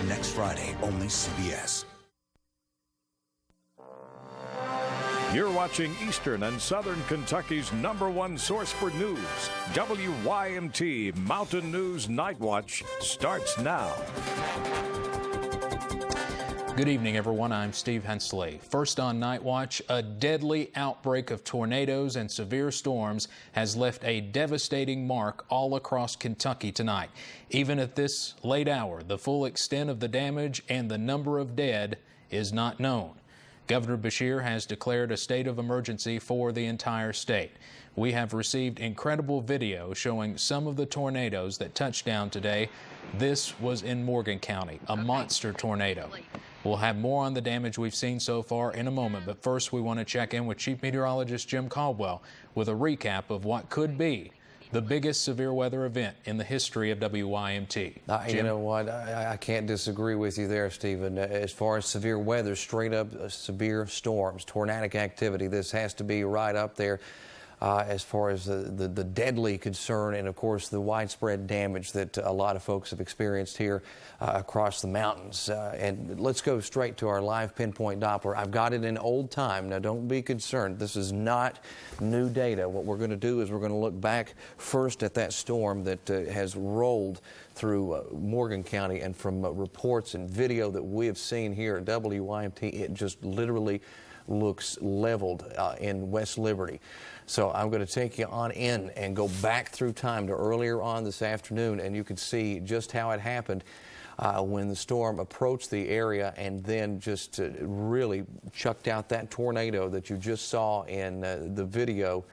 Next Friday, only CBS. You're watching Eastern and Southern Kentucky's #1 source for news. WYMT Mountain News Night Watch starts now. Good evening, everyone. I'm Steve Hensley. First on Night Watch, a deadly outbreak of tornadoes and severe storms has left a devastating mark all across Kentucky tonight. Even at this late hour, the full extent of the damage and the number of dead is not known. Governor Beshear has declared a state of emergency for the entire state. We have received incredible video showing some of the tornadoes that touched down today. This was in Morgan County, a monster tornado. We'll have more on the damage we've seen so far in a moment, but first we want to check in with Chief Meteorologist Jim Caldwell with a recap of what could be the biggest severe weather event in the history of WYMT. You know what? I can't disagree with you there, Stephen. As far as severe weather, straight up severe storms, tornadic activity, this has to be right up there. As far as the deadly concern and, of course, the widespread damage that a lot of folks have experienced here across the mountains. And let's go straight to our live pinpoint Doppler. I've got it in old time. Now, don't be concerned. This is not new data. What we're going to do is we're going to look back first at that storm that has rolled through Morgan County, and from reports and video that we have seen here at WYMT, it just literally looks leveled in West Liberty. So I'm going to take you on in and go back through time to earlier on this afternoon, and you can see just how it happened when the storm approached the area and then just really chucked out that tornado that you just saw in the video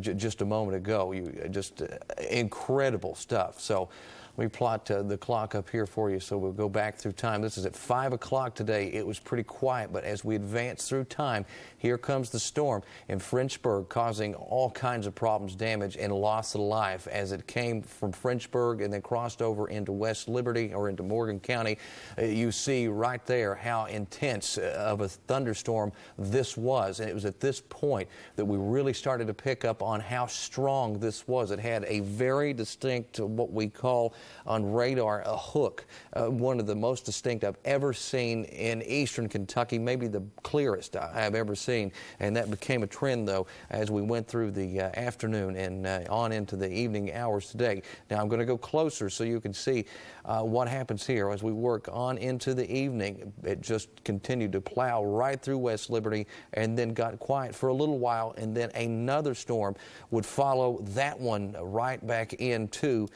just a moment ago. Just incredible stuff. So let me plot the clock up here for you, so we'll go back through time. This is at 5 o'clock today. It was pretty quiet, but as we advance through time, here comes the storm in Frenchburg, causing all kinds of problems, damage, and loss of life as it came from Frenchburg and then crossed over into West Liberty or into Morgan County. You see right there how intense of a thunderstorm this was, and it was at this point that we really started to pick up on how strong this was. It had a very distinct, what we call on radar, a hook, one of the most distinct I've ever seen in eastern Kentucky, maybe the clearest I have ever seen, and that became a trend, though, as we went through the afternoon and on into the evening hours today. Now I'm going to go closer so you can see what happens here as we work on into the evening. It just continued to plow right through West Liberty and then got quiet for a little while, and then another storm would follow that one right back into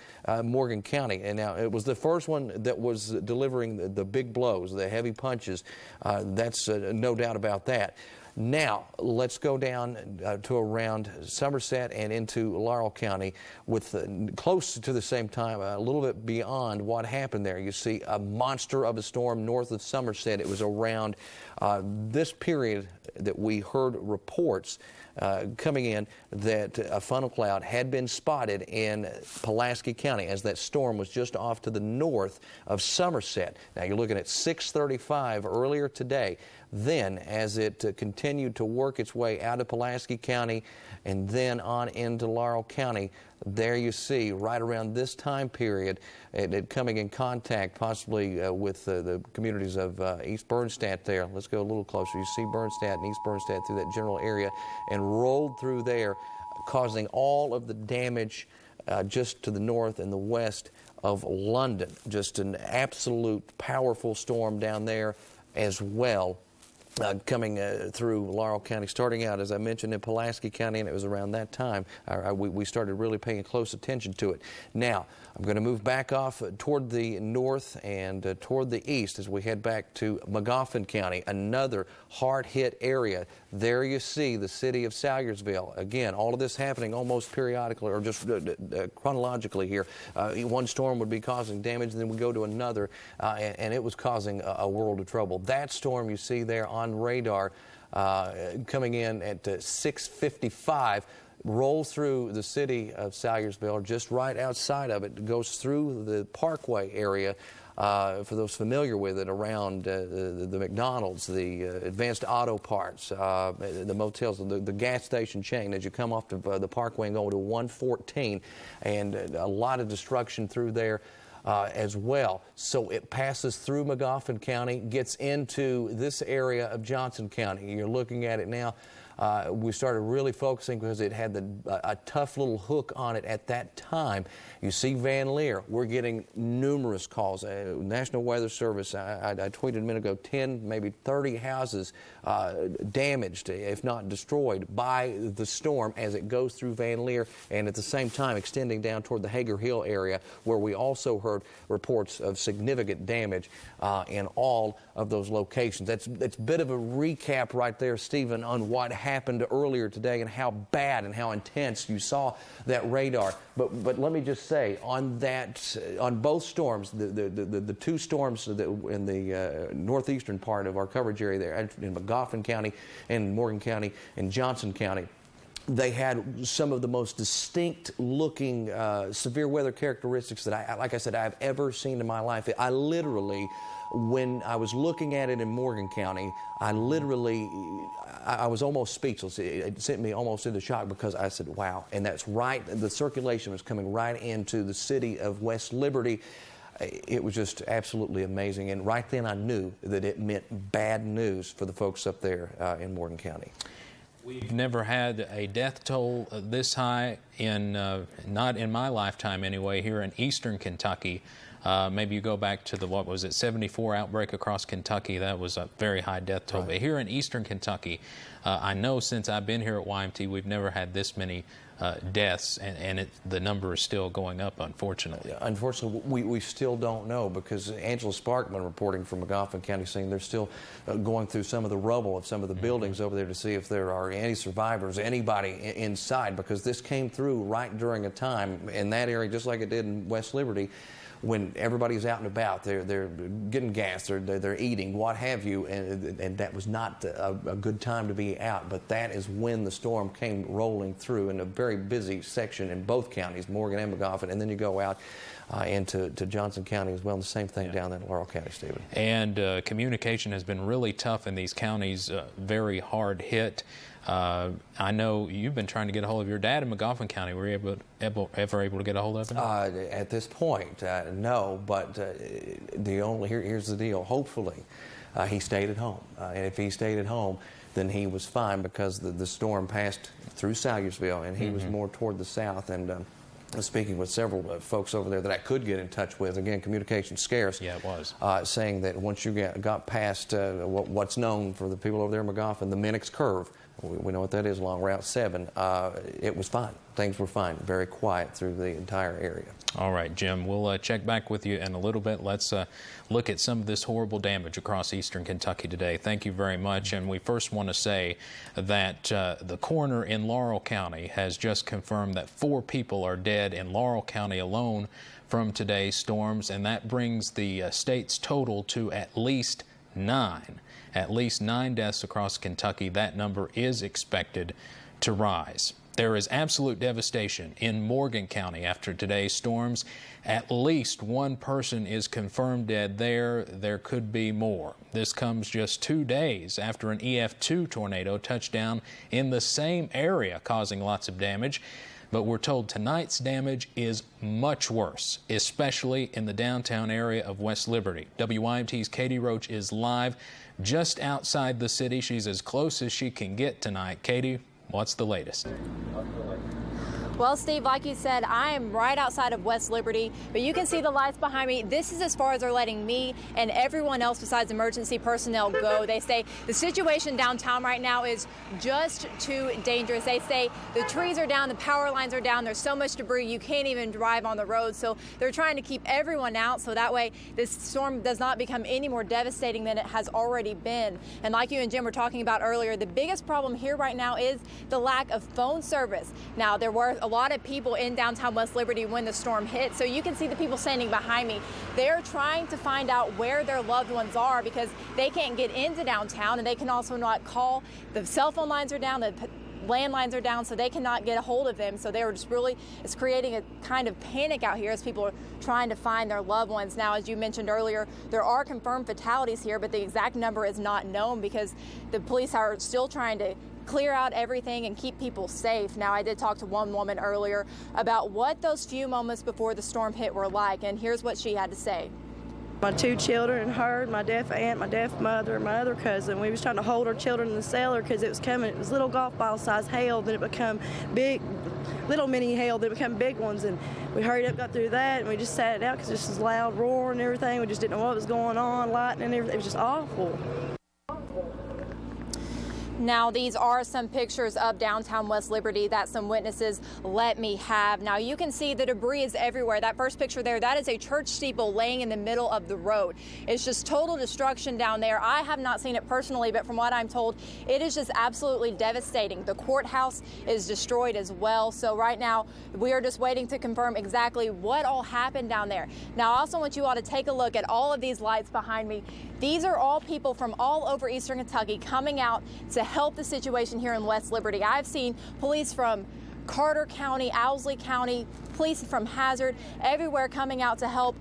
Morgan County. And now it was the first one that was delivering the big blows, the heavy punches. That's no doubt about that. Now, let's go down to around Somerset and into Laurel County with close to the same time, a little bit beyond what happened there. You see a monster of a storm north of Somerset. It was around this period that we heard reports coming in that a funnel cloud had been spotted in Pulaski County as that storm was just off to the north of Somerset. Now you're looking at 6:35 earlier today. Then, as it continued to work its way out of Pulaski County and then on into Laurel County, there you see right around this time period it coming in contact possibly with the communities of East Bernstadt there. Let's go a little closer. You see Bernstadt and East Bernstadt through that general area and rolled through there, causing all of the damage just to the north and the west of London. Just an absolute powerful storm down there as well. Coming through Laurel County, starting out, as I mentioned, in Pulaski County, and it was around that time we started really paying close attention to it. Now, I'm going to move back off toward the north and toward the east as we head back to Magoffin County, another hard-hit area. There you see the city of Salyersville. Again, all of this happening almost periodically or just chronologically here. One storm would be causing damage, and then we go to another, and it was causing a world of trouble. That storm you see there on radar coming in at 6:55 rolls through the city of Salyersville, just right outside of it, goes through the Parkway area. For those familiar with it, around the McDonald's, the Advanced Auto Parts, the motels, the gas station chain as you come off the Parkway and go to 114, and a lot of destruction through there. as well. So it passes through Magoffin County, gets into this area of Johnson County. You're looking at it now. We started really focusing because it had a tough little hook on it at that time. You see Van Leer, we're getting numerous calls. National Weather Service, I tweeted a minute ago, 10, maybe 30 houses damaged, if not destroyed, by the storm as it goes through Van Leer, and at the same time extending down toward the Hager Hill area, where we also heard reports of significant damage in all of those locations. That's a bit of a recap right there, Stephen, on what happened earlier today and how bad and how intense you saw that radar. But let me just say, on both storms, the two storms in the northeastern part of our coverage area there, in Magoffin County and Morgan County and Johnson County, they had some of the most distinct looking severe weather characteristics that like I said, I've ever seen in my life. I literally, when I was looking at it in Morgan County, I was almost speechless. It sent me almost into shock because I said, wow. And that's right, the circulation was coming right into the city of West Liberty. It was just absolutely amazing. And right then I knew that it meant bad news for the folks up there in Morgan County. We've never had a death toll this high not in my lifetime anyway, here in eastern Kentucky. Maybe you go back to the, 74 outbreak across Kentucky. That was a very high death toll. Right. But here in eastern Kentucky, I know since I've been here at YMT, we've never had this many deaths, and the number is still going up, unfortunately. Unfortunately, we still don't know, because Angela Sparkman reporting from Magoffin County saying they're still going through some of the rubble of some of the buildings over there to see if there are any survivors, anybody inside, because this came through right during a time in that area, just like it did in West Liberty, when everybody's out and about. They're getting gas, they're eating, what have you, and that was not a good time to be out. But that is when the storm came rolling through in a very busy section in both counties, Morgan and Magoffin, and then you go out into Johnson County as well, and the same thing down in Laurel County, Stephen. And communication has been really tough in these counties, very hard hit. I know you've been trying to get a hold of your dad in Magoffin County. Were you ever able to get a hold of him? At this point, no. But here's the deal. Hopefully, he stayed at home. And if he stayed at home, then he was fine, because the storm passed through Salyersville, and he was more toward the south. And speaking with several folks over there that I could get in touch with, again, communication scarce. Yeah, it was. Saying that once you got past what's known for the people over there in Magoffin, the Minix Curve, we know what that is along Route 7, it was fine. Things were fine. Very quiet through the entire area. All right, Jim, we'll check back with you in a little bit. Let's look at some of this horrible damage across eastern Kentucky today. Thank you very much. And we first want to say that the coroner in Laurel County has just confirmed that 4 people are dead in Laurel County alone from today's storms, and that brings the state's total to at least 9. At least 9 deaths across Kentucky. That number is expected to rise. There is absolute devastation in Morgan County after today's storms. At least 1 person is confirmed dead there. There could be more. This comes just 2 days after an EF2 tornado touched down in the same area, causing lots of damage. But we're told tonight's damage is much worse, especially in the downtown area of West Liberty. WYMT's Katie Roach is live just outside the city. She's as close as she can get tonight. Katie, what's the latest? Well, Steve, like you said, I am right outside of West Liberty, but you can see the lights behind me. This is as far as they're letting me and everyone else besides emergency personnel go. They say the situation downtown right now is just too dangerous. They say the trees are down, the power lines are down, there's so much debris you can't even drive on the road. So they're trying to keep everyone out so that way this storm does not become any more devastating than it has already been. And like you and Jim were talking about earlier, the biggest problem here right now is the lack of phone service. Now, there were a lot of people in downtown West Liberty when the storm hit, so you can see the people standing behind me. They're trying to find out where their loved ones are because they can't get into downtown, and they can also not call. The cell phone lines are down, the landlines are down, so they cannot get a hold of them. So they were just really, it's creating a kind of panic out here as people are trying to find their loved ones. Now, as you mentioned earlier, there are confirmed fatalities here, but the exact number is not known because the police are still trying to clear out everything and keep people safe. Now, I did talk to one woman earlier about what those few moments before the storm hit were like, and here's what she had to say. My 2 children, her, my deaf aunt, my deaf mother, and my other cousin, we was trying to hold our children in the cellar because it was coming. It was little golf ball size hail, then it become big, little mini hail, then it become big ones. And we hurried up, got through that, and we just sat it out because this was loud roar and everything. We just didn't know what was going on, lightning and everything. It was just awful. Now, these are some pictures of downtown West Liberty that some witnesses let me have. Now, you can see the debris is everywhere. That first picture there, that is a church steeple laying in the middle of the road. It's just total destruction down there. I have not seen it personally, but from what I'm told, it is just absolutely devastating. The courthouse is destroyed as well. So right now, we are just waiting to confirm exactly what all happened down there. Now, I also want you all to take a look at all of these lights behind me. These are all people from all over eastern Kentucky coming out to help the situation here in West Liberty. I've seen police from Carter County, Owsley County, police from Hazard, everywhere coming out to help,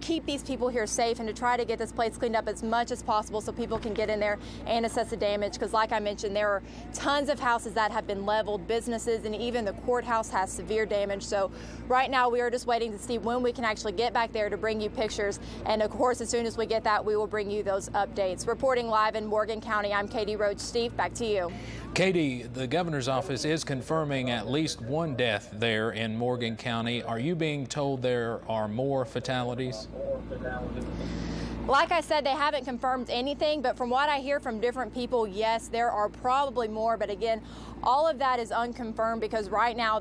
keep these people here safe and to try to get this place cleaned up as much as possible so people can get in there and assess the damage. Because like I mentioned, there are tons of houses that have been leveled, businesses, and even the courthouse has severe damage. So right now we are just waiting to see when we can actually get back there to bring you pictures. And of course, as soon as we get that, we will bring you those updates. Reporting live in Morgan County, I'm Katie Roach. Steve, back to you. Katie, the governor's office is confirming at least 1 death there in Morgan County. Are you being told there are more fatalities? Like I said, they haven't confirmed anything, but from what I hear from different people, yes, there are probably more. But again, all of that is unconfirmed because right now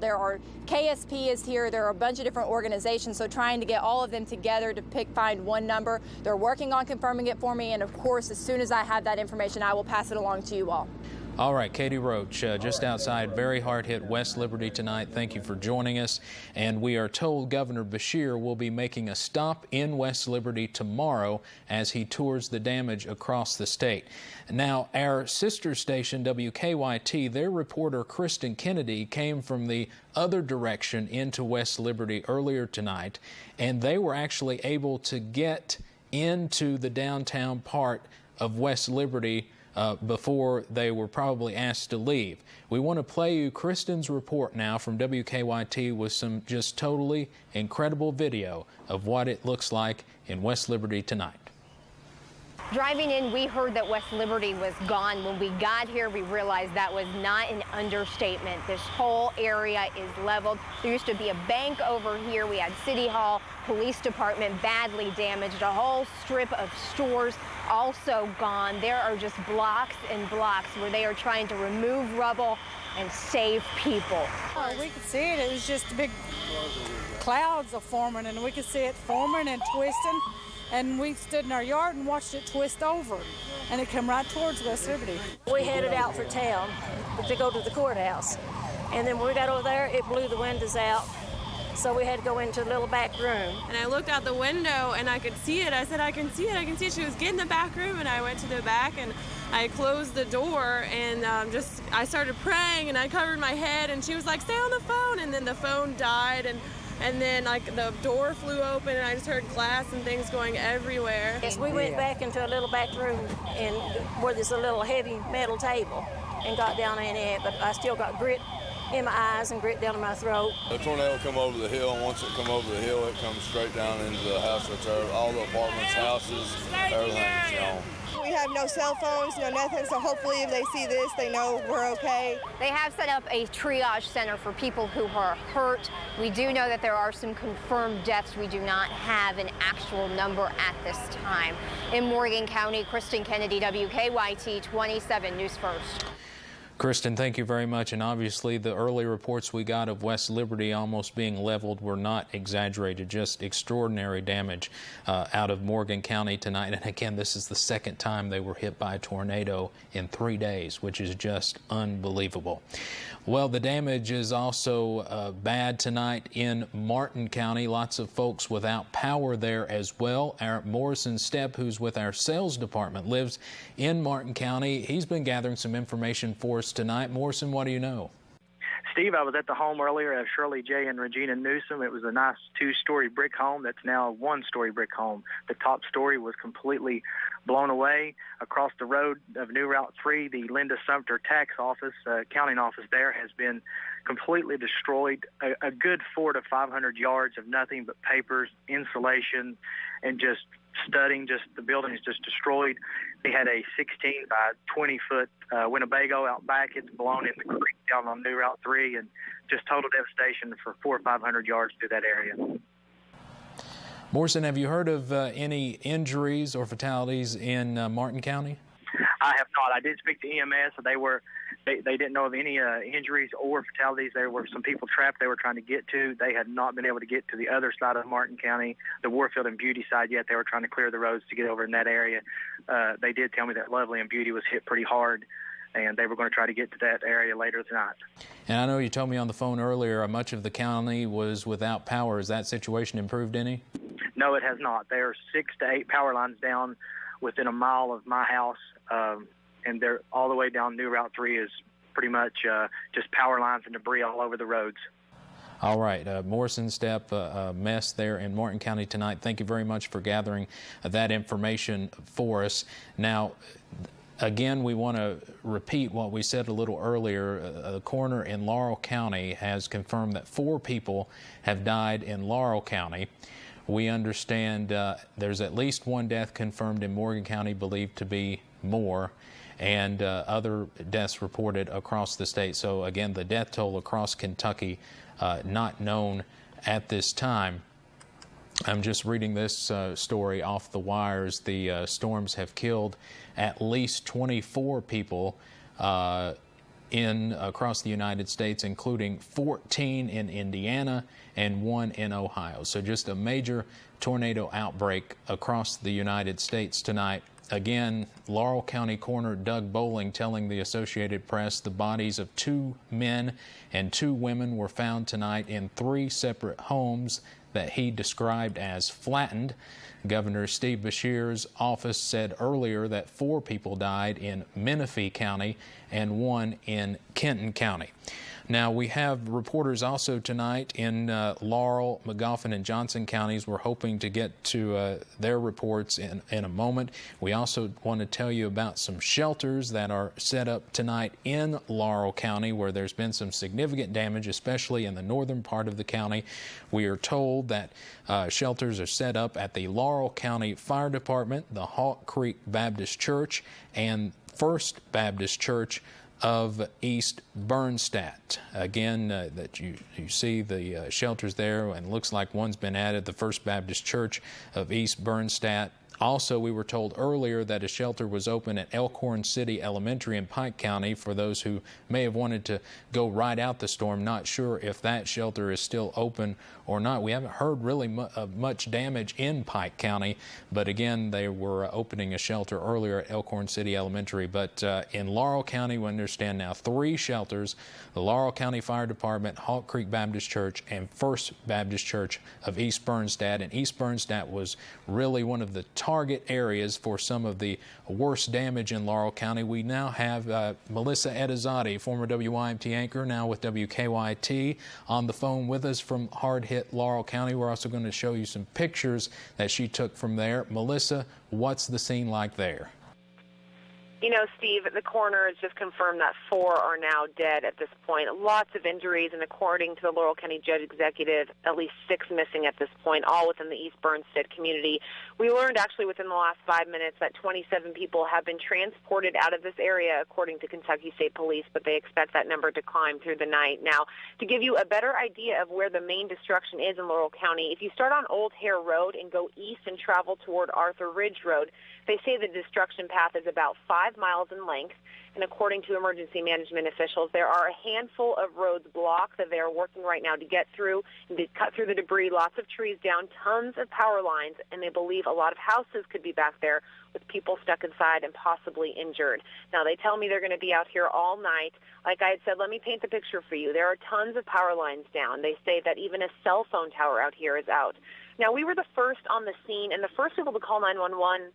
KSP is here. There are a bunch of different organizations, so trying to get all of them together to find one number. They're working on confirming it for me, and of course, as soon as I have that information, I will pass it along to you all. All right, Katie Roach, just outside very hard-hit West Liberty tonight. Thank you for joining us. And we are told Governor Beshear will be making a stop in West Liberty tomorrow as he tours the damage across the state. Now, our sister station, WKYT, their reporter, Kristen Kennedy, came from the other direction into West Liberty earlier tonight, and they were actually able to get into the downtown part of West Liberty before they were probably asked to leave. We want to play you Kristen's report now from WKYT with some just totally incredible video of what it looks like in West Liberty tonight. Driving in, we heard that West Liberty was gone. When we got here, we realized that was not an understatement. This whole area is leveled. There used to be a bank over here. We had City Hall, police department badly damaged. A whole strip of stores also gone. There are just blocks and blocks where they are trying to remove rubble and save people. Oh, we could see it. It was just big clouds of forming, and we could see it forming and twisting. And we stood in our yard and watched it twist over, and it come right towards West Liberty. We headed out for town to go to the courthouse, and then when we got over there, it blew the windows out, so we had to go into a little back room. And I looked out the window, and I could see it. I said, I can see it, I can see it. She was getting the back room, and I went to the back, and I closed the door, and I started praying, and I covered my head, and she was like, stay on the phone, and then the phone died, and then the door flew open, and I just heard glass and things going everywhere. Yes, we went back into a little back room and where there's a little heavy metal table and got down in it, but I still got grit in my eyes and grit down in my throat. The tornado come over the hill, and once it come over the hill, it comes straight down into the house that's there. All the apartments, houses, everything's gone. We have no cell phones, no nothing, so hopefully if they see this, they know we're okay. They have set up a triage center for people who are hurt. We do know that there are some confirmed deaths. We do not have an actual number at this time. In Morgan County, Kristen Kennedy, WKYT 27 News First. Kristen, thank you very much. And obviously the early reports we got of West Liberty almost being leveled were not exaggerated, just extraordinary damage out of Morgan County tonight. And again, this is the second time they were hit by a tornado in 3 days, which is just unbelievable. Well, the damage is also bad tonight in Martin County. Lots of folks without power there as well. Our Morrison Stepp, who's with our sales department, lives in Martin County. He's been gathering some information for us tonight. Morrison, what do you know? Steve, I was at the home earlier of Shirley J. and Regina Newsom. It was a nice two-story brick home that's now a one-story brick home. The top story was completely blown away. Across the road of New Route 3, the Linda Sumter tax office, accounting office there, has been completely destroyed. A good 400 to 500 yards of nothing but papers, insulation, and just studding. Just the building is just destroyed. They had a 16 by 20 foot Winnebago out back. It's blown in the creek down on New Route 3, and just total devastation for 400 or 500 yards through that area. Morrison, have you heard of any injuries or fatalities in Martin County? I have not. I did speak to EMS. They didn't know of any injuries or fatalities. There were some people trapped they were trying to get to. They had not been able to get to the other side of Martin County, the Warfield and Beauty side yet. They were trying to clear the roads to get over in that area. They did tell me that Lovely and Beauty was hit pretty hard, and they were going to try to get to that area later tonight. And I know you told me on the phone earlier much of the county was without power. Has that situation improved any? No, it has not. There are 6 to 8 power lines down within a mile of my house, and they're all the way down New Route 3 is pretty much just power lines and debris all over the roads. All right, Morrison Stepp, a mess there in Martin County tonight. Thank you very much for gathering that information for us. Now, again, we want to repeat what we said a little earlier. The coroner in Laurel County has confirmed that 4 people have died in Laurel County. We understand there's at least 1 death confirmed in Morgan County, believed to be more, and other deaths reported across the state. So again, the death toll across Kentucky not known at this time. I'm just reading this story off the wires. The storms have killed at least 24 people across the United States, including 14 in Indiana and 1 in Ohio. So just a major tornado outbreak across the United States tonight. Again, Laurel County Coroner Doug Bowling telling the Associated Press the bodies of 2 men and 2 women were found tonight in 3 separate homes that he described as flattened. Governor Steve Beshear's office said earlier that 4 people died in Menifee County and 1 in Kenton County. Now, we have reporters also tonight in Laurel, Magoffin, and Johnson counties. We're hoping to get to their reports in a moment. We also want to tell you about some shelters that are set up tonight in Laurel County, where there's been some significant damage, especially in the northern part of the county. We are told that shelters are set up at the Laurel County Fire Department, the Hawk Creek Baptist Church, and First Baptist Church of East Bernstadt. Again, that you see the shelters there, and looks like one's been added, the First Baptist Church of East Bernstadt. Also, we were told earlier that a shelter was open at Elkhorn City Elementary in Pike County for those who may have wanted to go ride out the storm. Not sure if that shelter is still open or not. We haven't heard really much damage in Pike County, but again, they were opening a shelter earlier at Elkhorn City Elementary. But in Laurel County, we understand now 3 shelters: the Laurel County Fire Department, Hawk Creek Baptist Church, and First Baptist Church of East Bernstadt. And East Bernstadt was really one of the target areas for some of the worst damage in Laurel County. We now have Melissa Edizade, former WYMT anchor, now with WKYT, on the phone with us from hard-hit Laurel County. We're also going to show you some pictures that she took from there. Melissa, what's the scene like there? You know, Steve, the coroner has just confirmed that 4 are now dead at this point. Lots of injuries, and according to the Laurel County Judge Executive, at least 6 missing at this point, all within the East Bernstead community. We learned actually within the last 5 minutes that 27 people have been transported out of this area, according to Kentucky State Police, but they expect that number to climb through the night. Now, to give you a better idea of where the main destruction is in Laurel County, if you start on Old Hare Road and go east and travel toward Arthur Ridge Road, they say the destruction path is about 5 miles in length, and according to emergency management officials, there are a handful of roads blocked that they are working right now to get through and to cut through the debris, lots of trees down, tons of power lines, and they believe a lot of houses could be back there with people stuck inside and possibly injured. Now, they tell me they're going to be out here all night. Like I had said, let me paint the picture for you. There are tons of power lines down. They say that even a cell phone tower out here is out. Now, we were the first on the scene and the first people to call 911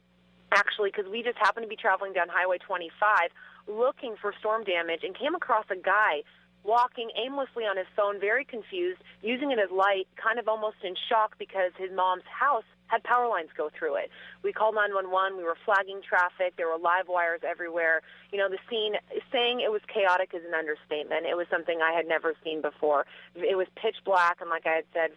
actually, because we just happened to be traveling down Highway 25 looking for storm damage and came across a guy walking aimlessly on his phone, very confused, using it as light, kind of almost in shock because his mom's house had power lines go through it. We called 911. We were flagging traffic. There were live wires everywhere. You know, the scene, saying it was chaotic is an understatement. It was something I had never seen before. It was pitch black, and like I had said,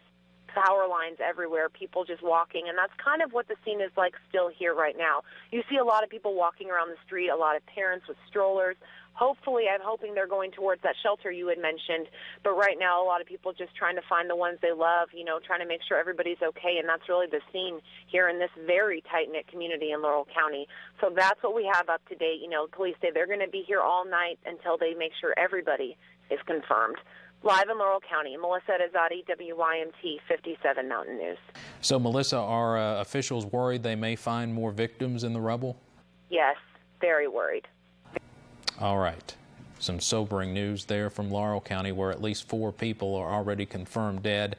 power lines everywhere, people just walking, and that's kind of what the scene is like still here right now. You see a lot of people walking around the street, a lot of parents with strollers. Hopefully, I'm hoping they're going towards that shelter you had mentioned, but right now a lot of people just trying to find the ones they love, you know, trying to make sure everybody's okay, and that's really the scene here in this very tight-knit community in Laurel County. So that's what we have up to date. You know, police say they're going to be here all night until they make sure everybody is confirmed. Live in Laurel County, Melissa Rezati, WYMT 57 Mountain News. So, Melissa, are officials worried they may find more victims in the rubble? Yes, very worried. All right. Some sobering news there from Laurel County, where at least 4 people are already confirmed dead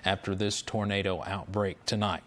after this tornado outbreak tonight.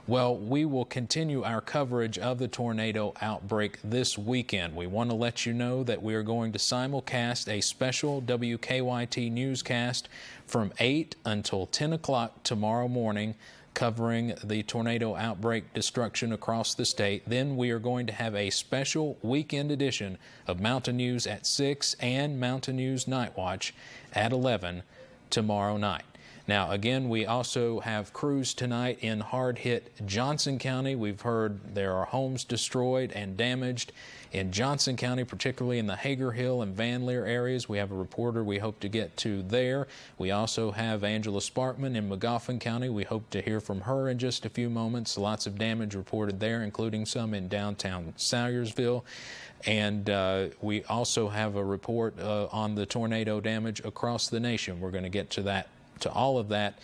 Well, we will continue our coverage of the tornado outbreak this weekend. We want to let you know that we are going to simulcast a special WKYT newscast from 8 until 10 o'clock tomorrow morning, covering the tornado outbreak destruction across the state. Then we are going to have a special weekend edition of Mountain News at 6 and Mountain News Night Watch at 11 tomorrow night. Now, again, we also have crews tonight in hard-hit Johnson County. We've heard there are homes destroyed and damaged in Johnson County, particularly in the Hager Hill and Van Leer areas. We have a reporter we hope to get to there. We also have Angela Sparkman in Magoffin County. We hope to hear from her in just a few moments. Lots of damage reported there, including some in downtown Salyersville. And we also have a report on the tornado damage across the nation. We're going to get to all of that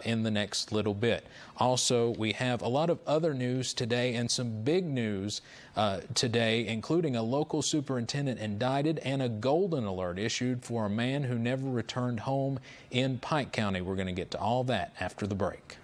in the next little bit. Also, we have a lot of other news today and some big news today, including a local superintendent indicted and a golden alert issued for a man who never returned home in Pike County. We're going to get to all that after the break.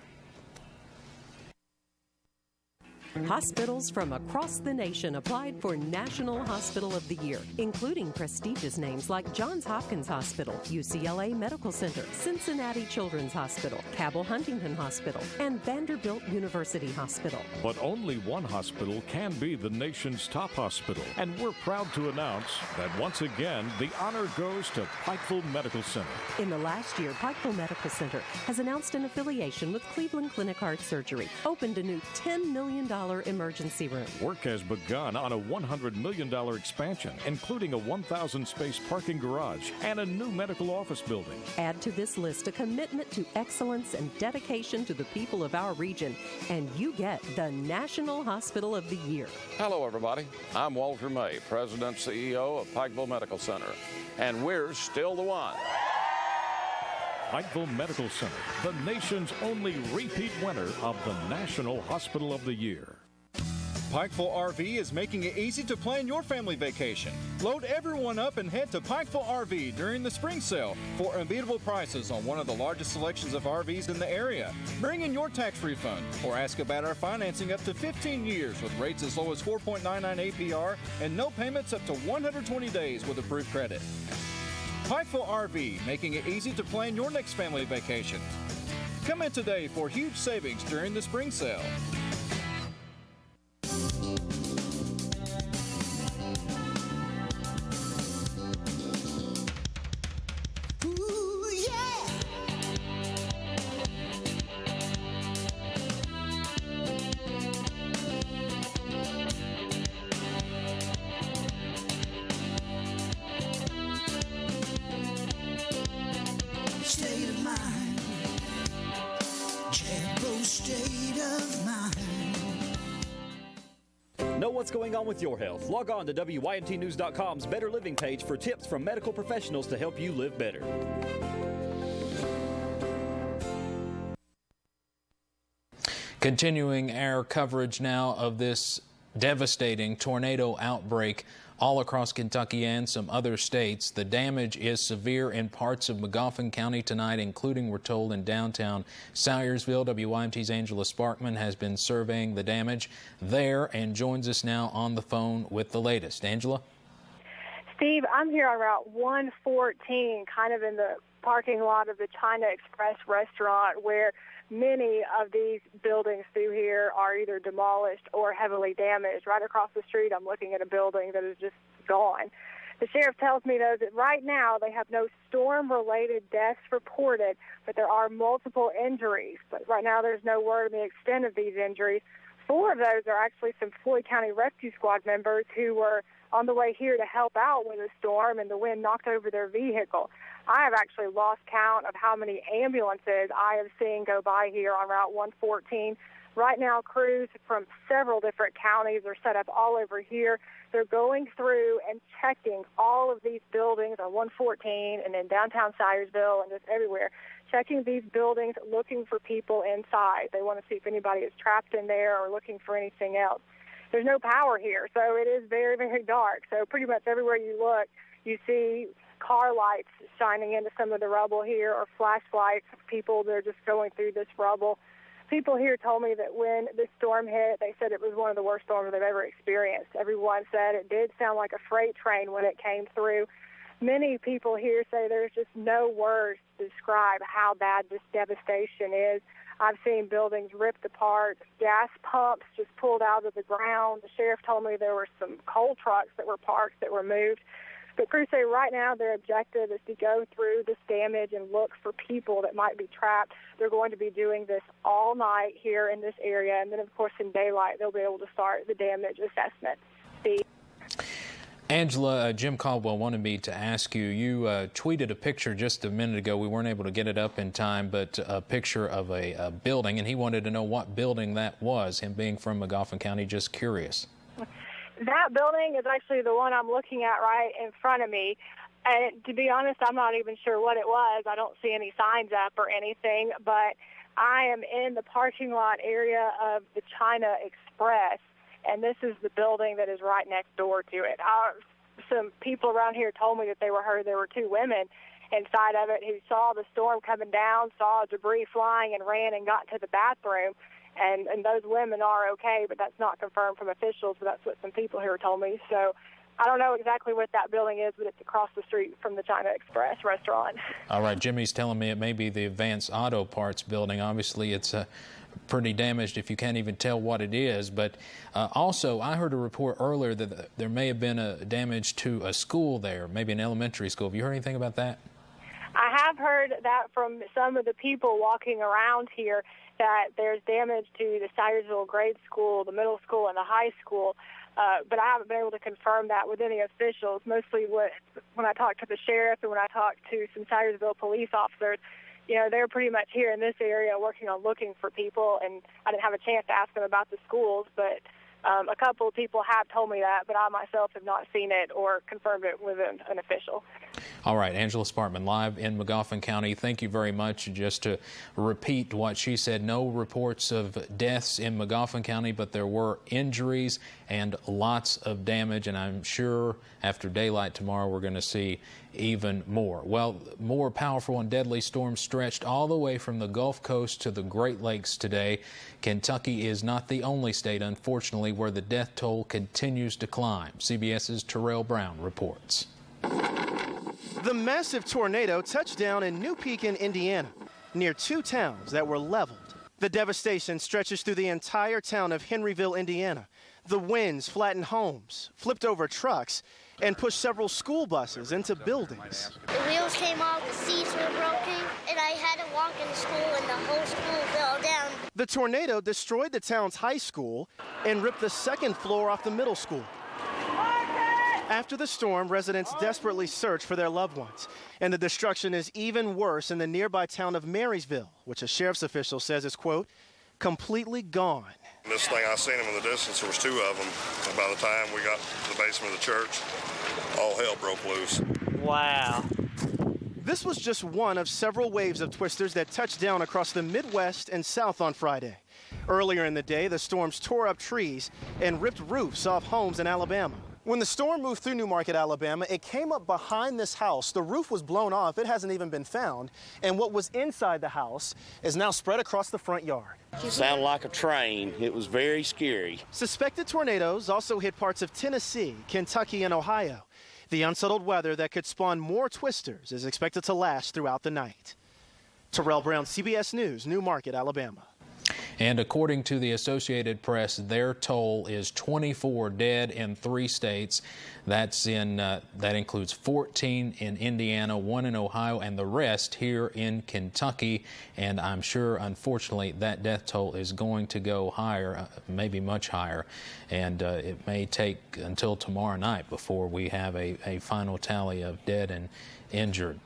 Hospitals from across the nation applied for National Hospital of the Year, including prestigious names like Johns Hopkins Hospital, UCLA Medical Center, Cincinnati Children's Hospital, Cabell Huntington Hospital, and Vanderbilt University Hospital. But only one hospital can be the nation's top hospital, and we're proud to announce that once again the honor goes to Pikeville Medical Center. In the last year, Pikeville Medical Center has announced an affiliation with Cleveland Clinic Heart Surgery, opened a new $10 million emergency room. Work has begun on a $100 million expansion, including a 1,000-space parking garage and a new medical office building. Add to this list a commitment to excellence and dedication to the people of our region, and you get the National Hospital of the Year. Hello, everybody. I'm Walter May, President and CEO of Pikeville Medical Center, and we're still the one. Pikeville Medical Center, the nation's only repeat winner of the National Hospital of the Year. Pikeville RV is making it easy to plan your family vacation. Load everyone up and head to Pikeville RV during the spring sale for unbeatable prices on one of the largest selections of RVs in the area. Bring in your tax refund or ask about our financing up to 15 years with rates as low as 4.99 APR and no payments up to 120 days with approved credit. Pikeville RV, making it easy to plan your next family vacation. Come in today for huge savings during the spring sale. State of mind, Jabbo state of mind. Know what's going on with your health? Log on to WYMTnews.com's Better Living page for tips from medical professionals to help you live better. Continuing our coverage now of this devastating tornado outbreak all across Kentucky and some other states. The damage is severe in parts of Magoffin County tonight, including, we're told, in downtown Salyersville. WYMT's Angela Sparkman has been surveying the damage there and joins us now on the phone with the latest. Angela? Steve, I'm here on Route 114, kind of in the parking lot of the China Express restaurant, where many of these buildings through here are either demolished or heavily damaged. Right across the street, I'm looking at a building that is just gone. The sheriff tells me, though, that right now they have no storm-related deaths reported, but there are multiple injuries. But right now there's no word on the extent of these injuries. 4 of those are actually some Floyd County Rescue Squad members who were on the way here to help out when the storm and the wind knocked over their vehicle. I have actually lost count of how many ambulances I have seen go by here on Route 114. Right now, crews from several different counties are set up all over here. They're going through and checking all of these buildings on 114 and in downtown Salyersville and just everywhere, checking these buildings, looking for people inside. They want to see if anybody is trapped in there or looking for anything else. There's no power here, so it is very, very dark. So pretty much everywhere you look, you see car lights shining into some of the rubble here or flashlights of people that are just going through this rubble. People here told me that when the storm hit, they said it was one of the worst storms they've ever experienced. Everyone said it did sound like a freight train when it came through. Many people here say there's just no words to describe how bad this devastation is. I've seen buildings ripped apart, gas pumps just pulled out of the ground. The sheriff told me there were some coal trucks that were parked that were moved. But crews say right now their objective is to go through this damage and look for people that might be trapped. They're going to be doing this all night here in this area. And then, of course, in daylight, they'll be able to start the damage assessment. Steve? Angela, Jim Caldwell wanted me to ask you, you tweeted a picture just a minute ago. We weren't able to get it up in time, but a picture of a building, and he wanted to know what building that was, him being from Magoffin County, just curious. That building is actually the one I'm looking at right in front of me. And to be honest, I'm not even sure what it was. I don't see any signs up or anything, but I am in the parking lot area of the China Express, and this is the building that is right next door to it. Some people around here told me that they heard there were 2 women inside of it who saw the storm coming down, saw debris flying, and ran and got to the bathroom. And those women are okay, but that's not confirmed from officials, but that's what some people here told me. So I don't know exactly what that building is, but it's across the street from the China Express restaurant. All right, Jimmy's telling me it may be the Advanced Auto Parts building. Obviously, it's pretty damaged if you can't even tell what it is. But also, I heard a report earlier that there may have been a damage to a school there, maybe an elementary school. Have you heard anything about that? I have heard that from some of the people walking around here, that there's damage to the Salyersville grade school, the middle school, and the high school. But I haven't been able to confirm that with any officials. Mostly when I talked to the sheriff and when I talked to some Salyersville police officers, you know, they're pretty much here in this area working on looking for people, and I didn't have a chance to ask them about the schools, but a couple of people have told me that, but I myself have not seen it or confirmed it with an official. All right, Angela Sparkman, live in Magoffin County. Thank you very much. Just to repeat what she said, no reports of deaths in Magoffin County, but there were injuries and lots of damage, and I'm sure after daylight tomorrow we're going to see even more. Well, more powerful and deadly storms stretched all the way from the Gulf Coast to the Great Lakes today. Kentucky is not the only state, unfortunately, where the death toll continues to climb. CBS's Terrell Brown reports. The massive tornado touched down in New Pekin, Indiana, near 2 towns that were leveled. The devastation stretches through the entire town of Henryville, Indiana. The winds flattened homes, flipped over trucks, and pushed several school buses into buildings. The wheels came off, the seats were broken, and I had to walk into school, and the whole school fell down. The tornado destroyed the town's high school and ripped the 2nd floor off the middle school. After the storm, residents desperately search for their loved ones, and the destruction is even worse in the nearby town of Marysville, which a sheriff's official says is, quote, completely gone. This thing, I seen them in the distance. There was 2 of them. And by the time we got to the basement of the church, all hell broke loose. Wow. This was just one of several waves of twisters that touched down across the Midwest and South on Friday. Earlier in the day, the storms tore up trees and ripped roofs off homes in Alabama. When the storm moved through Newmarket, Alabama, it came up behind this house. The roof was blown off. It hasn't even been found. And what was inside the house is now spread across the front yard. Sounded like a train. It was very scary. Suspected tornadoes also hit parts of Tennessee, Kentucky, and Ohio. The unsettled weather that could spawn more twisters is expected to last throughout the night. Terrell Brown, CBS News, Newmarket, Alabama. And according to the Associated Press, their toll is 24 dead in 3 states. That includes 14 in Indiana, 1 in Ohio, and the rest here in Kentucky. And I'm sure, unfortunately, that death toll is going to go higher, maybe much higher. And it may take until tomorrow night before we have a final tally of dead and injured.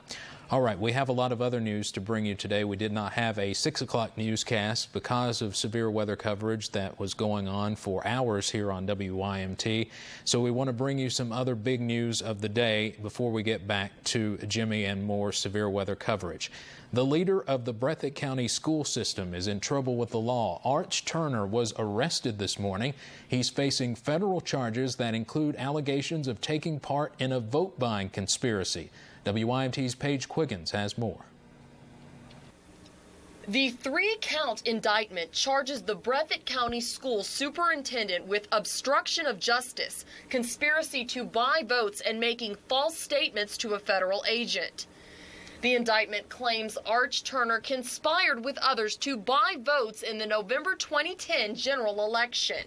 All right, we have a lot of other news to bring you today. We did not have a 6 o'clock newscast because of severe weather coverage that was going on for hours here on WYMT. So we want to bring you some other big news of the day before we get back to Jimmy and more severe weather coverage. The leader of the Breathitt County school system is in trouble with the law. Arch Turner was arrested this morning. He's facing federal charges that include allegations of taking part in a vote-buying conspiracy. WYMT's Paige Quiggins has more. The 3-count indictment charges the Breathitt County School Superintendent with obstruction of justice, conspiracy to buy votes, and making false statements to a federal agent. The indictment claims Arch Turner conspired with others to buy votes in the November 2010 general election.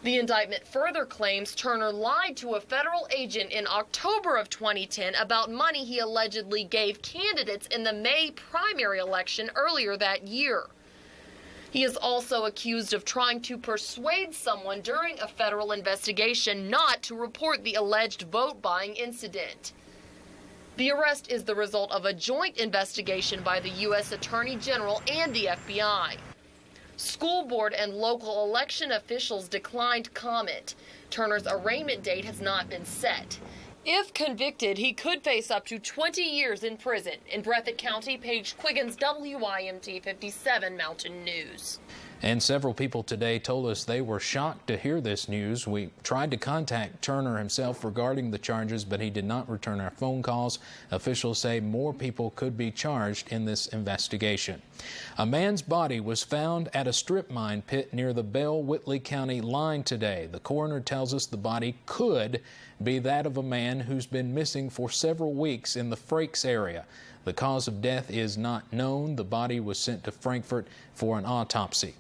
The indictment further claims Turner lied to a federal agent in October of 2010 about money he allegedly gave candidates in the May primary election earlier that year. He is also accused of trying to persuade someone during a federal investigation not to report the alleged vote-buying incident. The arrest is the result of a joint investigation by the U.S. Attorney General and the FBI. School board and local election officials declined comment. Turner's arraignment date has not been set. If convicted, he could face up to 20 years in prison. In Breathitt County, Paige Quiggins, WYMT 57 Mountain News. And several people today told us they were shocked to hear this news. We tried to contact Turner himself regarding the charges, but he did not return our phone calls. Officials say more people could be charged in this investigation. A man's body was found at a strip mine pit near the Bell-Whitley County line today. The coroner tells us the body could be that of a man who's been missing for several weeks in the Frakes area. The cause of death is not known. The body was sent to Frankfort for an autopsy.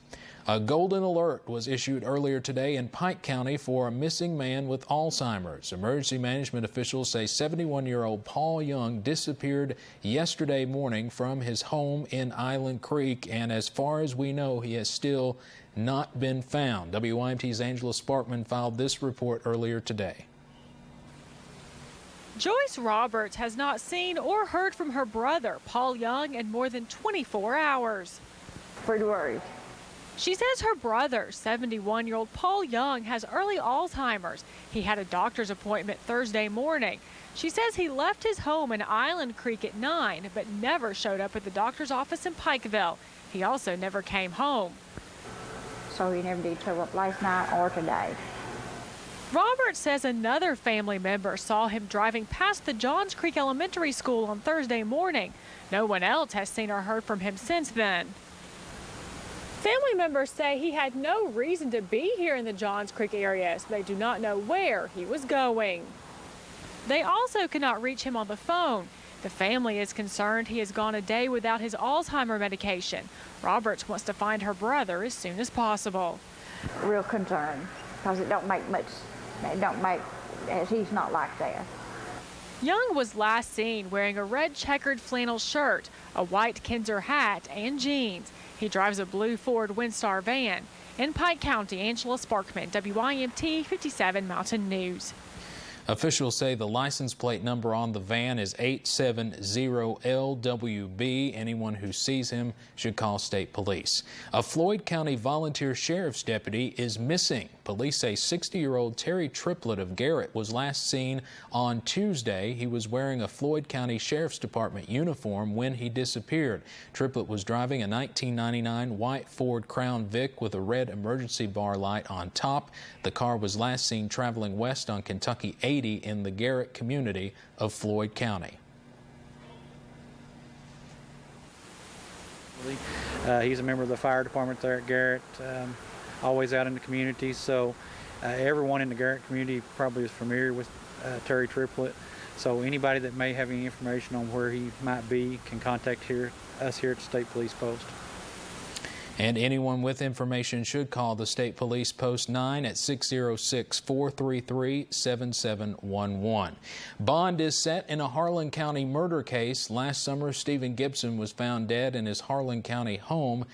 A golden alert was issued earlier today in Pike County for a missing man with Alzheimer's. Emergency management officials say 71-year-old Paul Young disappeared yesterday morning from his home in Island Creek, and as far as we know, he has still not been found. WYMT's Angela Sparkman filed this report earlier today. Joyce Roberts has not seen or heard from her brother, Paul Young, in more than 24 hours. Pretty worried. She says her brother, 71-year-old Paul Young, has early Alzheimer's. He had a doctor's appointment Thursday morning. She says he left his home in Island Creek at 9, but never showed up at the doctor's office in Pikeville. He also never came home. So he never did show up last night or today. Roberts says another family member saw him driving past the Johns Creek Elementary School on Thursday morning. No one else has seen or heard from him since then. Family members say he had no reason to be here in the Johns Creek area, so they do not know where he was going. They also cannot reach him on the phone. The family is concerned he has gone a day without his Alzheimer medication. Roberts wants to find her brother as soon as possible. Real concerned, because it don't make much. He's not like that. Young was last seen wearing a red checkered flannel shirt, a white Kinzer hat, and jeans. He drives a blue Ford Windstar van. In Pike County, Angela Sparkman, WYMT 57 Mountain News. Officials say the license plate number on the van is 870LWB. Anyone who sees him should call state police. A Floyd County volunteer sheriff's deputy is missing. Police say 60-year-old Terry Triplett of Garrett was last seen on Tuesday. He was wearing a Floyd County Sheriff's Department uniform when he disappeared. Triplett was driving a 1999 white Ford Crown Vic with a red emergency bar light on top. The car was last seen traveling west on Kentucky 80 in the Garrett community of Floyd County. He's a member of the fire department there at Garrett, always out in the community, so everyone in the Garrett community probably is familiar with Terry Triplett. So anybody that may have any information on where he might be can contact us here at the State Police Post. And anyone with information should call the State Police Post 9 at 606-433-7711. Bond is set in a Harlan County murder case. Last summer, Stephen Gibson was found dead in his Harlan County home.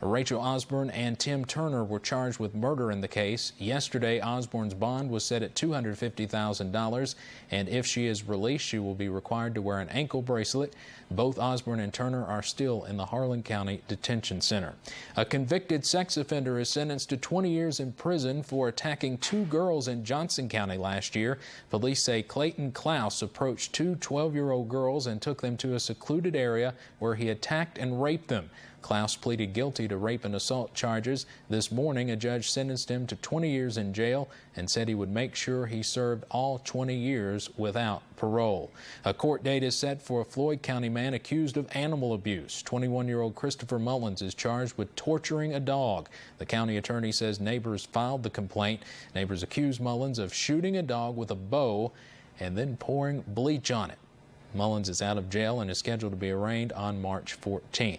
Rachel Osborne and Tim Turner were charged with murder in the case. Yesterday, Osborne's bond was set at $250,000, and if she is released, she will be required to wear an ankle bracelet. Both Osborne and Turner are still in the Harlan County Detention Center. A convicted sex offender is sentenced to 20 years in prison for attacking 2 girls in Johnson County last year. Police say Clayton Klaus approached 2 12-year-old girls and took them to a secluded area where he attacked and raped them. Klaus pleaded guilty to rape and assault charges. This morning, a judge sentenced him to 20 years in jail and said he would make sure he served all 20 years without parole. A court date is set for a Floyd County man accused of animal abuse. 21-year-old Christopher Mullins is charged with torturing a dog. The county attorney says neighbors filed the complaint. Neighbors accuse Mullins of shooting a dog with a bow and then pouring bleach on it. Mullins is out of jail and is scheduled to be arraigned on March 14th.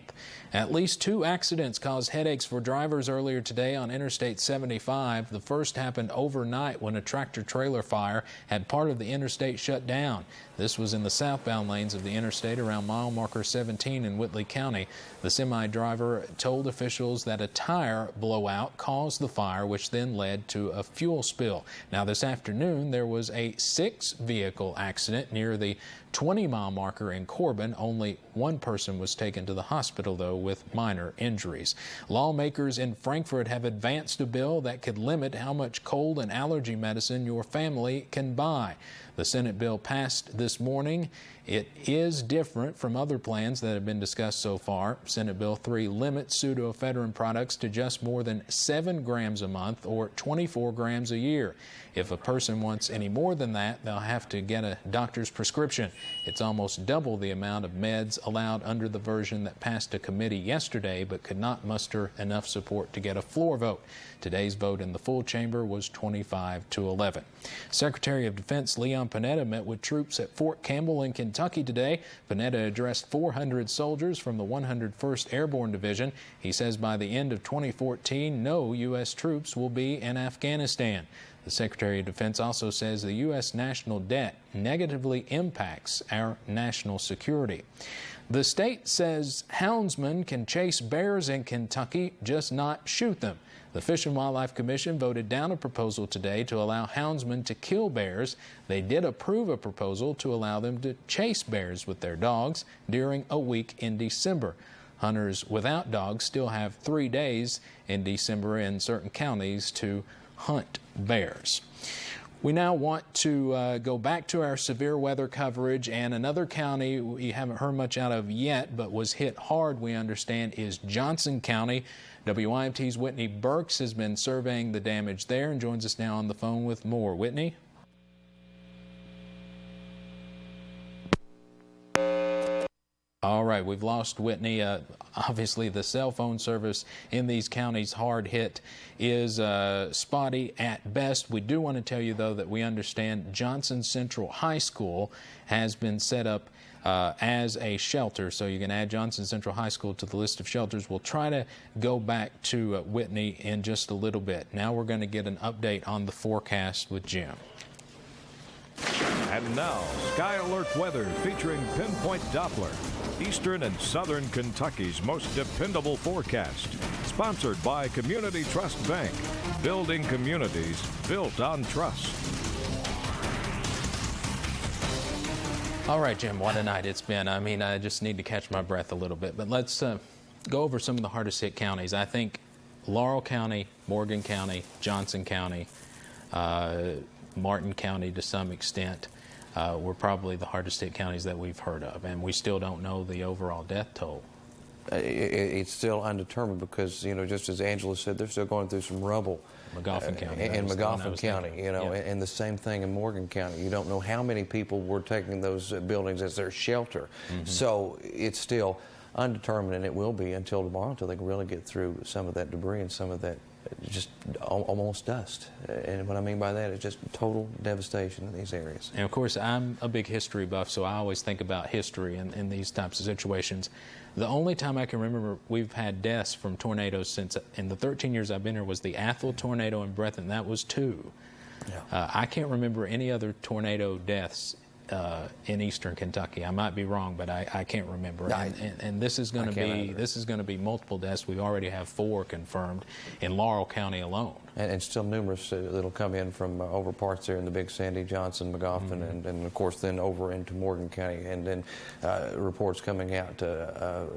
At least 2 accidents caused headaches for drivers earlier today on Interstate 75. The first happened overnight when a tractor-trailer fire had part of the interstate shut down. This was in the southbound lanes of the interstate around mile marker 17 in Whitley County. The semi-driver told officials that a tire blowout caused the fire, which then led to a fuel spill. Now, this afternoon, there was a 6-vehicle accident near the 20-mile marker in Corbin. Only 1 person was taken to the hospital, though, with minor injuries. Lawmakers in Frankfort have advanced a bill that could limit how much cold and allergy medicine your family can buy. The Senate bill passed this morning. It is different from other plans that have been discussed so far. Senate Bill 3 limits pseudoephedrine products to just more than 7 grams a month or 24 grams a year. If a person wants any more than that, they'll have to get a doctor's prescription. It's almost double the amount of meds allowed under the version that passed a committee yesterday but could not muster enough support to get a floor vote. Today's vote in the full chamber was 25-11. Secretary of Defense Leon Panetta met with troops at Fort Campbell in Kentucky today. Panetta addressed 400 soldiers from the 101st Airborne Division. He says by the end of 2014, no U.S. troops will be in Afghanistan. The Secretary of Defense also says the U.S. national debt negatively impacts our national security. The state says houndsmen can chase bears in Kentucky, just not shoot them. The Fish and Wildlife Commission voted down a proposal today to allow houndsmen to kill bears. They did approve a proposal to allow them to chase bears with their dogs during a week in December. Hunters without dogs still have 3 days in December in certain counties to hunt bears. We now want to go back to our severe weather coverage, and another county we haven't heard much out of yet but was hit hard, we understand, is Johnson County. WYMT's Whitney Burks has been surveying the damage there and joins us now on the phone with more. Whitney? All right, we've lost Whitney. Obviously, the cell phone service in these counties hard hit is spotty at best. We do want to tell you, though, that we understand Johnson Central High School has been set up as a shelter, so you can add Johnson Central High School to the list of shelters. We'll try to go back to Whitney in just a little bit. Now we're going to get an update on the forecast with Jim. And now, Sky Alert weather featuring Pinpoint Doppler, Eastern and Southern Kentucky's most dependable forecast. Sponsored by Community Trust Bank, building communities built on trust. All right, Jim, what a night it's been. I mean, I just need to catch my breath a little bit. But let's go over some of the hardest hit counties. I think Laurel County, Morgan County, Johnson County, Martin County to some extent were probably the hardest hit counties that we've heard of, and we still don't know the overall death toll. It's still undetermined because, you know, just as Angela said, they're still going through some rubble. McGoffin County. In McGoffin County, you know, and the same thing in Morgan County. You don't know how many people were taking those buildings as their shelter. So it's still undetermined, and it will be until tomorrow, until they can really get through some of that debris and some of that just almost dust. And what I mean by that is just total devastation in these areas. And of course, I'm a big history buff, so I always think about history in these types of situations. The only time I can remember we've had deaths from tornadoes since in the 13 years I've been here was the Athol tornado in Breathitt. That was 2. Yeah. I can't remember any other tornado deaths in eastern Kentucky. I might be wrong, but I can't remember. And this is going to be multiple deaths. We already have 4 confirmed in Laurel County alone. And still numerous that'll come in from over parts there in the Big Sandy, Johnson, McGoffin, and of course then over into Morgan County, and then reports coming out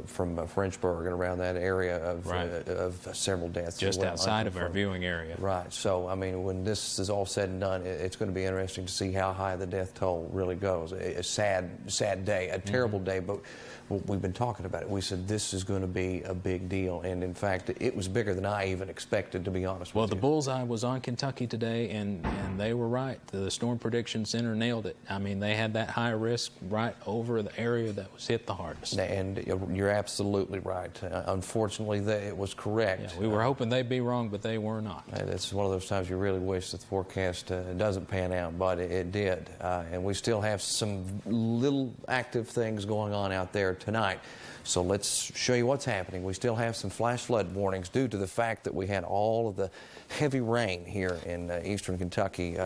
from Frenchburg and around that area of several deaths. Just outside of our viewing area. Right. So, I mean, when this is all said and done, it's going to be interesting to see how high the death toll really goes. A sad day, a terrible day, but we've been talking about it. We said this is going to be a big deal, and in fact, it was bigger than I even expected, to be honest with you. The bullseye was on Kentucky today, and they were right. The Storm Prediction Center nailed it. I mean, they had that high risk right over the area that was hit the hardest. And you're absolutely right. Unfortunately, it was correct. Yeah, we were hoping they'd be wrong, but they were not. It's one of those times you really wish that the forecast doesn't pan out, but it did. And we still have some little active things going on out there tonight. So let's show you what's happening. We still have some flash flood warnings due to the fact that we had all of the heavy rain here in eastern Kentucky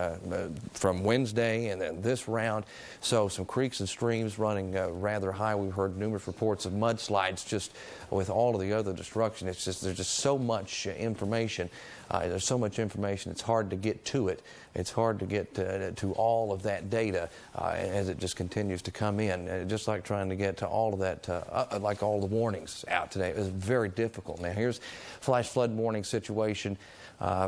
from Wednesday and then this round. So some creeks and streams running rather high. We've heard numerous reports of mudslides just with all of the other destruction. It's just there's just so much information. There's so much information, it's hard to get to it. It's hard to get to all of that data as it just continues to come in. Just like trying to get to all of that, like all the warnings out today. It was very difficult. Now here's flash flood warning situation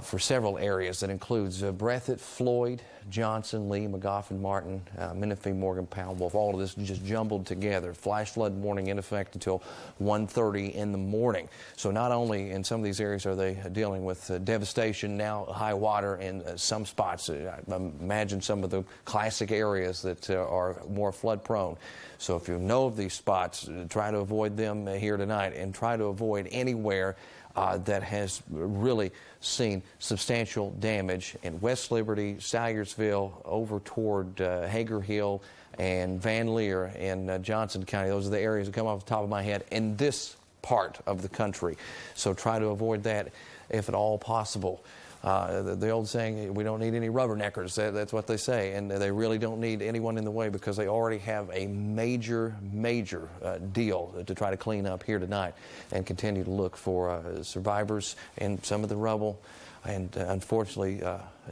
for several areas that includes Breathitt, Floyd, Johnson, Lee, McGoffin, Martin, Menifee, Morgan, Powell, Wolf. All of this just jumbled together. Flash flood warning in effect until 1:30 in the morning. So not only in some of these areas are they dealing with devastation, now high water in some spots. I imagine some of the classic areas that are more flood prone. So if you know of these spots, try to avoid them here tonight, and try to avoid anywhere that has really seen substantial damage in West Liberty, Salyersville, over toward Hager Hill and Van Leer in Johnson County. Those are the areas that come off the top of my head in this part of the country. So try to avoid that if at all possible. The old saying, we don't need any rubberneckers, that's what they say, and they really don't need anyone in the way because they already have a major deal to try to clean up here tonight and continue to look for survivors in some of the rubble and unfortunately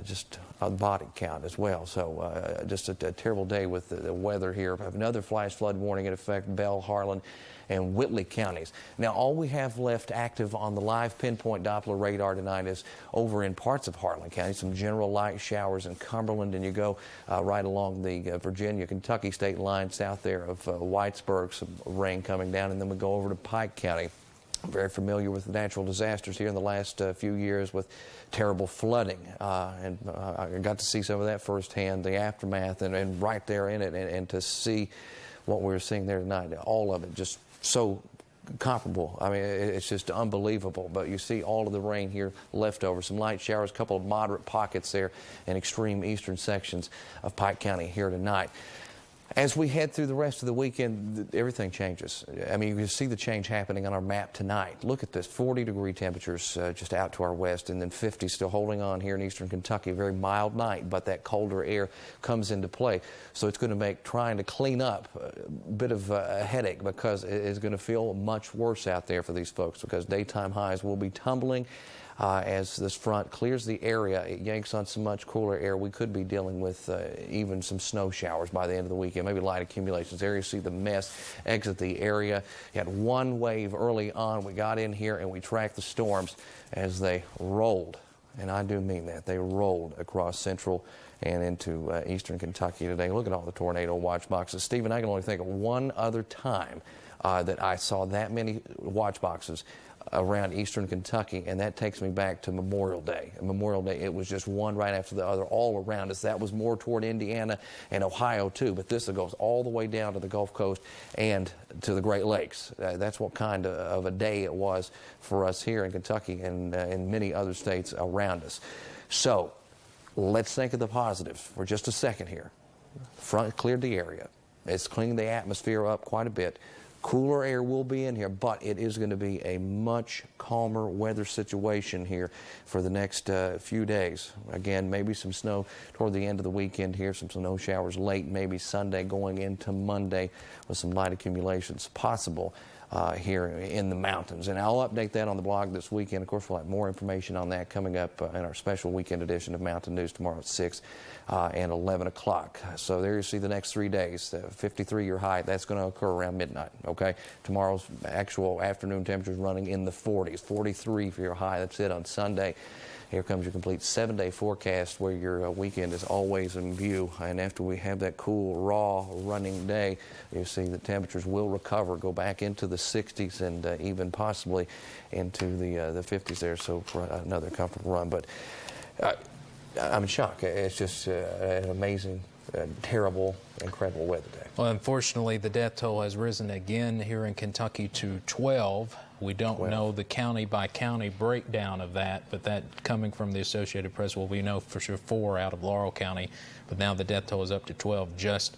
just a body count as well. So just a terrible day with the weather here. We have another flash flood warning in effect, Bell, Harlan, and Whitley counties. Now, all we have left active on the live pinpoint Doppler radar tonight is over in parts of Harlan County, some general light showers in Cumberland, and you go right along the Virginia-Kentucky state line south there of Whitesburg, some rain coming down, and then we go over to Pike County. I'm very familiar with the natural disasters here in the last few years with terrible flooding, and I got to see some of that firsthand, the aftermath, and right there in it, and to see what we were seeing there tonight, all of it just so comparable. I mean, it's just unbelievable. But you see all of the rain here left over. Some light showers, a couple of moderate pockets there in extreme eastern sections of Pike County here tonight. As we head through the rest of the weekend, everything changes. I mean, you can see the change happening on our map tonight. Look at this, 40-degree temperatures just out to our west, and then 50 still holding on here in eastern Kentucky. A very mild night, but that colder air comes into play. So it's going to make trying to clean up a bit of a headache because it's going to feel much worse out there for these folks because daytime highs will be tumbling. as this front clears the area, it yanks on some much cooler air. We could be dealing with even some snow showers by the end of the weekend, maybe light accumulations there. You see the mist exit the area. You had one wave early on. We got in here and we tracked the storms as they rolled, and I do mean that. They rolled across central and into eastern Kentucky today. Look at all the tornado watch boxes. Stephen, I can only think of one other time that I saw that many watch boxes around eastern Kentucky, and that takes me back to Memorial Day. Memorial Day, it was just one right after the other all around us. That was more toward Indiana and Ohio too, but this goes all the way down to the Gulf Coast and to the Great Lakes. That's what kind of a day it was for us here in Kentucky and in many other states around us. So let's think of the positives for just a second here. Front cleared the area. It's cleaned the atmosphere up quite a bit. Cooler air will be in here, but it is going to be a much calmer weather situation here for the next few days. Again, maybe some snow toward the end of the weekend here, some snow showers late, maybe Sunday going into Monday with some light accumulations possible here in the mountains. And I'll update that on the blog this weekend. Of course, we'll have more information on that coming up in our special weekend edition of Mountain News tomorrow at 6 and 11 o'clock. So there you see the next 3 days, 53-year high. That's going to occur around midnight, okay? Tomorrow's actual afternoon temperatures running in the 40s, 43 for your high. That's it on Sunday. Here comes your complete 7-day forecast where your weekend is always in view. And after we have that cool, raw, running day, you see the temperatures will recover, go back into the 60s and even possibly into the 50s there. So for another comfortable run. But I'm in shock. It's just an amazing, terrible, incredible weather day. Well, unfortunately, the death toll has risen again here in Kentucky to 12. We don't know the county-by-county breakdown of that, but that coming from the Associated Press, well, we know for sure 4 out of Laurel County, but now the death toll is up to 12 just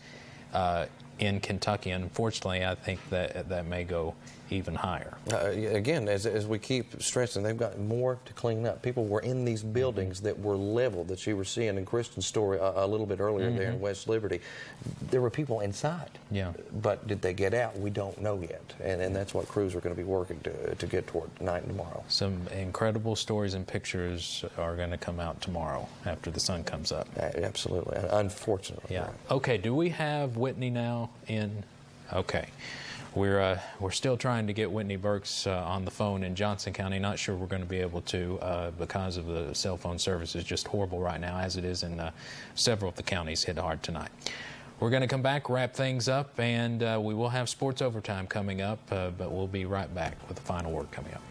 in Kentucky. And unfortunately, I think that may go even higher. Again, as we keep stressing, they've got more to clean up. People were in these buildings that were leveled that you were seeing in Kristen's story a little bit earlier there in West Liberty. There were people inside. Yeah. But did they get out? We don't know yet. And that's what crews are going to be working to get toward tonight and tomorrow. Some incredible stories and pictures are going to come out tomorrow after the sun comes up. Absolutely. Unfortunately. Yeah. Okay, do we have Whitney now in? Okay. We're still trying to get Whitney Burks on the phone in Johnson County. Not sure we're going to be able to because of the cell phone service is just horrible right now, as it is in several of the counties hit hard tonight. We're going to come back, wrap things up, and we will have Sports Overtime coming up, but we'll be right back with the final word coming up.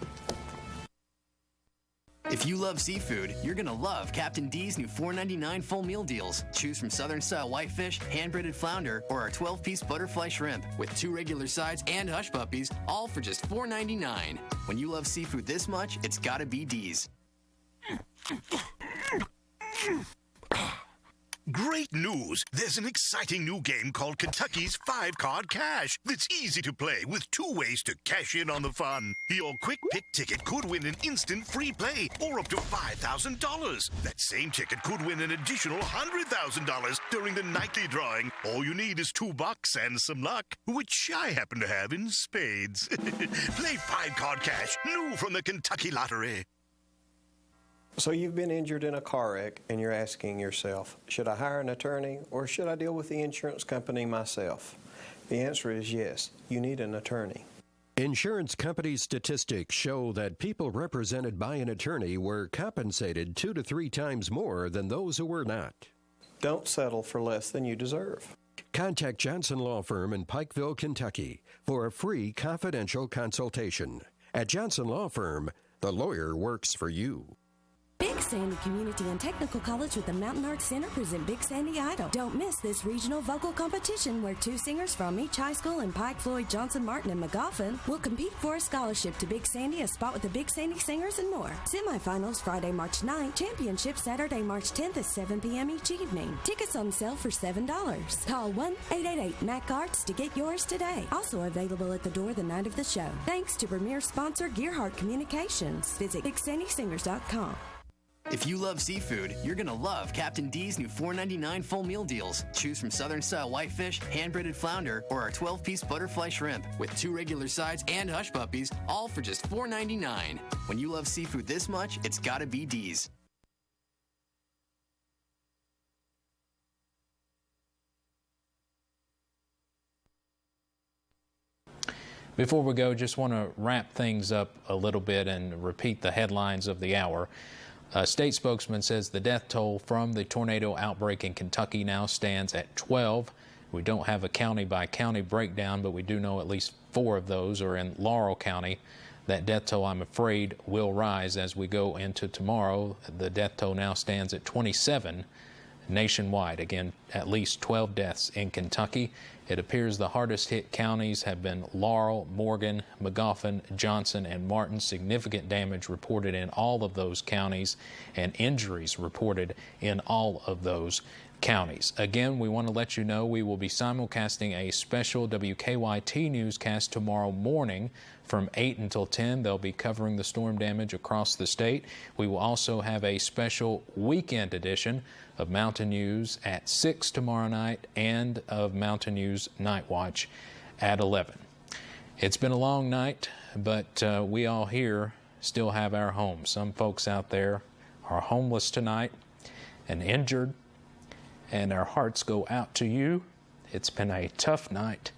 If you love seafood, you're going to love Captain D's new $4.99 full meal deals. Choose from Southern-style whitefish, hand-breaded flounder, or our 12-piece butterfly shrimp with 2 regular sides and hush puppies, all for just $4.99. When you love seafood this much, it's got to be D's. Great news! There's an exciting new game called Kentucky's 5-Card Cash that's easy to play with 2 ways to cash in on the fun. Your quick pick ticket could win an instant free play or up to $5,000. That same ticket could win an additional $100,000 during the nightly drawing. All you need is $2 and some luck, which I happen to have in spades. Play 5-Card Cash, new from the Kentucky Lottery. So you've been injured in a car wreck and you're asking yourself, should I hire an attorney or should I deal with the insurance company myself? The answer is yes, you need an attorney. Insurance company statistics show that people represented by an attorney were compensated 2 to 3 times more than those who were not. Don't settle for less than you deserve. Contact Johnson Law Firm in Pikeville, Kentucky for a free confidential consultation. At Johnson Law Firm, the lawyer works for you. Big Sandy Community and Technical College with the Mountain Arts Center present Big Sandy Idol. Don't miss this regional vocal competition where 2 singers from each high school in Pike, Floyd, Johnson, Martin, and McGoffin will compete for a scholarship to Big Sandy, a spot with the Big Sandy Singers, and more. Semifinals Friday, March 9th. Championship Saturday, March 10th at 7 p.m. each evening. Tickets on sale for $7. Call 1-888-MAC-ARTS to get yours today. Also available at the door the night of the show. Thanks to premier sponsor Gearhart Communications. Visit BigSandySingers.com. If you love seafood, you're going to love Captain D's new $4.99 full meal deals. Choose from Southern-style whitefish, hand-breaded flounder, or our 12-piece butterfly shrimp with 2 regular sides and hush puppies, all for just $4.99. When you love seafood this much, it's got to be D's. Before we go, just want to wrap things up a little bit and repeat the headlines of the hour. A state spokesman says the death toll from the tornado outbreak in Kentucky now stands at 12. We don't have a county-by-county breakdown, but we do know at least 4 of those are in Laurel County. That death toll, I'm afraid, will rise as we go into tomorrow. The death toll now stands at 27 nationwide. Again, at least 12 deaths in Kentucky. It appears the hardest hit counties have been Laurel, Morgan, Magoffin, Johnson, and Martin. Significant damage reported in all of those counties and injuries reported in all of those counties. Again, we want to let you know we will be simulcasting a special WKYT newscast tomorrow morning from 8 until 10. They'll be covering the storm damage across the state. We will also have a special weekend edition of Mountain News at 6 tomorrow night and of Mountain News Night Watch at 11. It's been a long night, but we all here still have our homes. Some folks out there are homeless tonight and injured, and our hearts go out to you. It's been a tough night,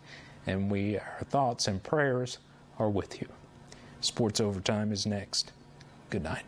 and our thoughts and prayers are with you. Sports Overtime is next. Good night.